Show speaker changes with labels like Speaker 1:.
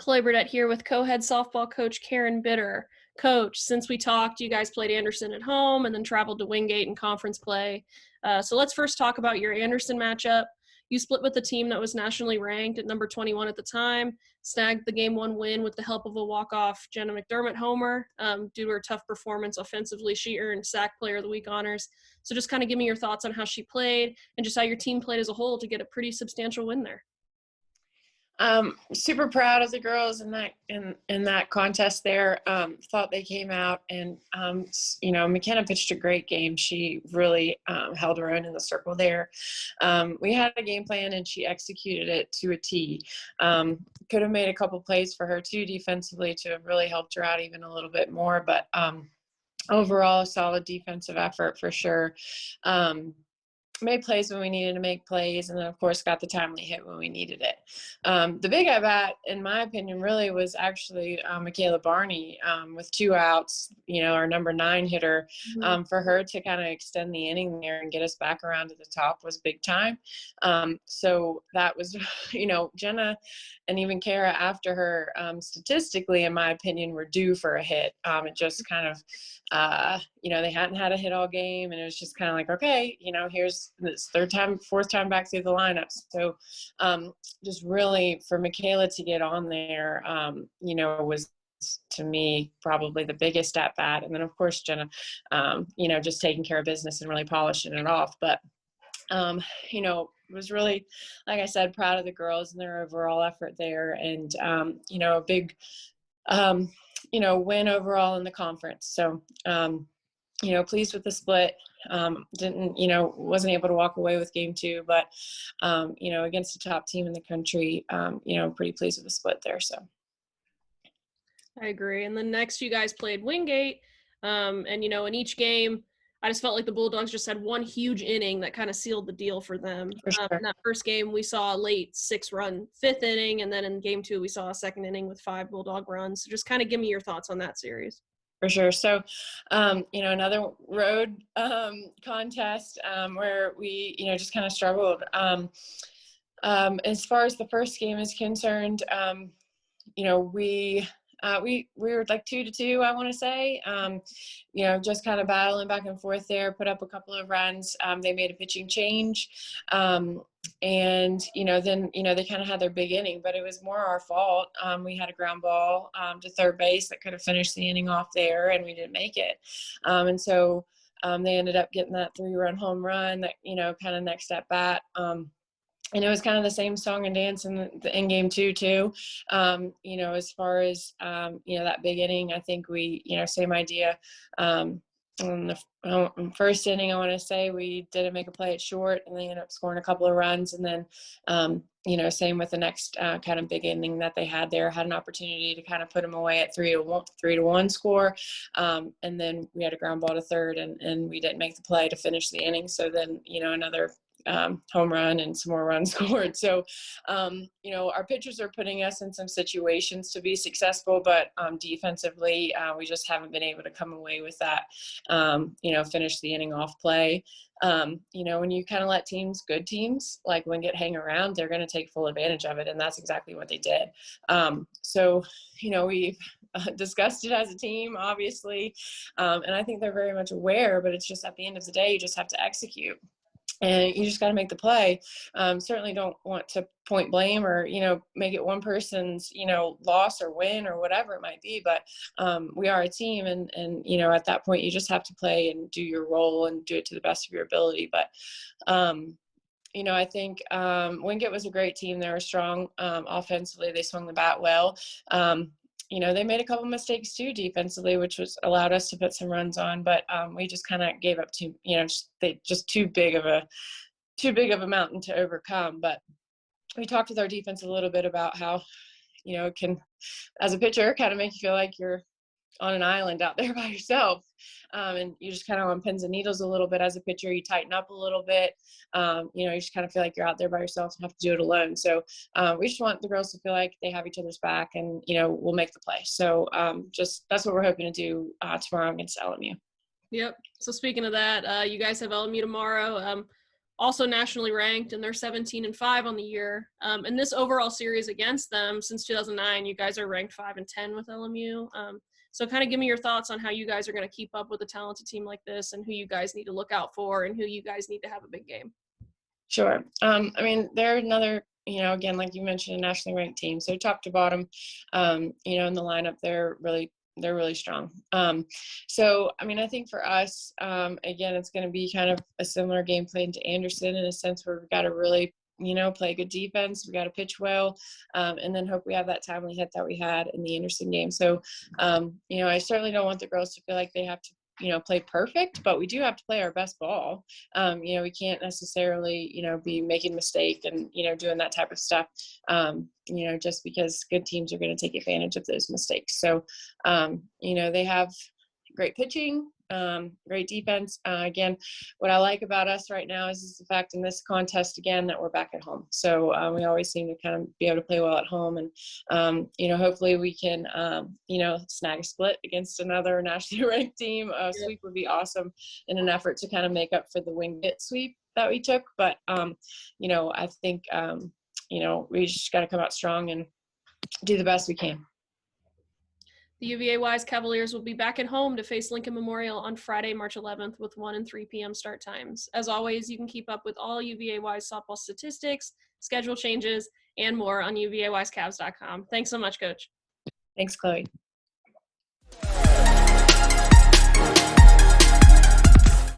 Speaker 1: Clay Burdett here with co-head softball coach Karen Bitter. Coach, since we talked, you guys played Anderson at home and then traveled to Wingate in conference play. So let's first talk about your Anderson matchup. You split with the team that was nationally ranked at number 21 at the time, snagged the game one win with the help of a walk-off Jenna McDermott homer. Due to her tough performance offensively, she earned SAC Player of the Week honors. So just kind of give me your thoughts on how she played and just how your team played as a whole to get a pretty substantial win there.
Speaker 2: Super proud of the girls in that contest there. Thought they came out and, McKenna pitched a great game. She really held her own in the circle there. We had a game plan and she executed it to a T. Could have made a couple plays for her too defensively to have really helped her out even a little bit more, but overall a solid defensive effort for sure. Made plays when we needed to make plays, and then of course got the timely hit when we needed it. The big at bat, in my opinion, really was actually Michaela Barney with 2 outs, our number 9 hitter. For her to kind of extend the inning there and get us back around to the top was big time. So that was, Jenna and even Kara after her, statistically, in my opinion, were due for a hit. It just kind of, they hadn't had a hit all game, and it was just kind of like, okay, here's this fourth time back through the lineup. So just really for Michaela to get on there, was to me probably the biggest at bat. And then of course Jenna, just taking care of business and really polishing it off. But was really, like I said, proud of the girls and their overall effort there. And, a big, win overall in the conference. So, pleased with the split. Wasn't able to walk away with game 2, but, against the top team in the country, pretty pleased with the split there. So.
Speaker 1: I agree. And then next you guys played Wingate. In each game, I just felt like the Bulldogs just had one huge inning that kind of sealed the deal for them.
Speaker 2: For sure.
Speaker 1: In that first game, we saw a late 6-run 5th inning, and then in game 2, we saw a second inning with 5 Bulldog runs. So just kind of give me your thoughts on that series.
Speaker 2: For sure. So, another road contest where we, just kind of struggled. As far as the first game is concerned, we were like 2-2, I want to say, just kind of battling back and forth there, put up a couple of runs. They made a pitching change. Then, they kind of had their big inning, but it was more our fault. We had a ground ball to third base that could have finished the inning off there, and we didn't make it. So they ended up getting that 3-run home run that, kind of next at bat. And it was kind of the same song and dance in game 2 too. As far as, that big inning, I think we, same idea. In the first inning, I want to say we didn't make a play at short, and they ended up scoring a couple of runs. And then, same with the next kind of big inning that they had there, had an opportunity to kind of put them away at 3-1 score. And then we had a ground ball to third, and we didn't make the play to finish the inning. So then, another home run and some more runs scored. So, our pitchers are putting us in some situations to be successful, but defensively, we just haven't been able to come away with that, finish the inning off play. When you kind of let good teams like Wingate hang around, they're going to take full advantage of it. And that's exactly what they did. We've discussed it as a team, obviously. And I think they're very much aware, but it's just at the end of the day, you just have to execute. And you just got to make the play. Certainly don't want to point blame or, make it one person's, loss or win or whatever it might be. But we are a team. And at that point, you just have to play and do your role and do it to the best of your ability. But, I think Wingate was a great team. They were strong offensively. They swung the bat well. They made a couple mistakes too defensively, which allowed us to put some runs on, but we just kind of gave up too big of a mountain to overcome. But we talked with our defense a little bit about how, it can, as a pitcher, kind of make you feel like you're on an island out there by yourself. And you just kind of on pins and needles a little bit as a pitcher. You tighten up a little bit. You just kind of feel like you're out there by yourself and have to do it alone. So we just want the girls to feel like they have each other's back, and, we'll make the play. So that's what we're hoping to do tomorrow against LMU.
Speaker 1: Yep. So speaking of that, you guys have LMU tomorrow. also nationally ranked, and they're 17-5 on the year. In this overall series against them since 2009, you guys are ranked 5-10 with LMU. So kind of give me your thoughts on how you guys are going to keep up with a talented team like this, and who you guys need to look out for, and who you guys need to have a big game.
Speaker 2: Sure. I mean, they're another, again, like you mentioned, a nationally ranked team. So top to bottom, in the lineup, they're really strong. So, I mean, I think for us, again, it's going to be kind of a similar game plan to Anderson in a sense where we've got to really, play good defense. We got to pitch well, and then hope we have that timely hit that we had in the Anderson game. So, I certainly don't want the girls to feel like they have to, play perfect, but we do have to play our best ball. We can't necessarily, be making a mistake and, doing that type of stuff, just because good teams are going to take advantage of those mistakes. So, they have great pitching, great defense. Again, what I like about us right now is the fact in this contest, again, that we're back at home. So we always seem to kind of be able to play well at home. And, hopefully we can, snag a split against another nationally ranked team. A sweep would be awesome in an effort to kind of make up for the Wingate sweep that we took. But, I think, we just got to come out strong and do the best we can.
Speaker 1: The UVA-wise Cavaliers will be back at home to face Lincoln Memorial on Friday, March 11th with 1 and 3 p.m. start times. As always, you can keep up with all UVA-wise softball statistics, schedule changes, and more on UVAWiseCavs.com. Thanks so much, Coach.
Speaker 2: Thanks, Chloe.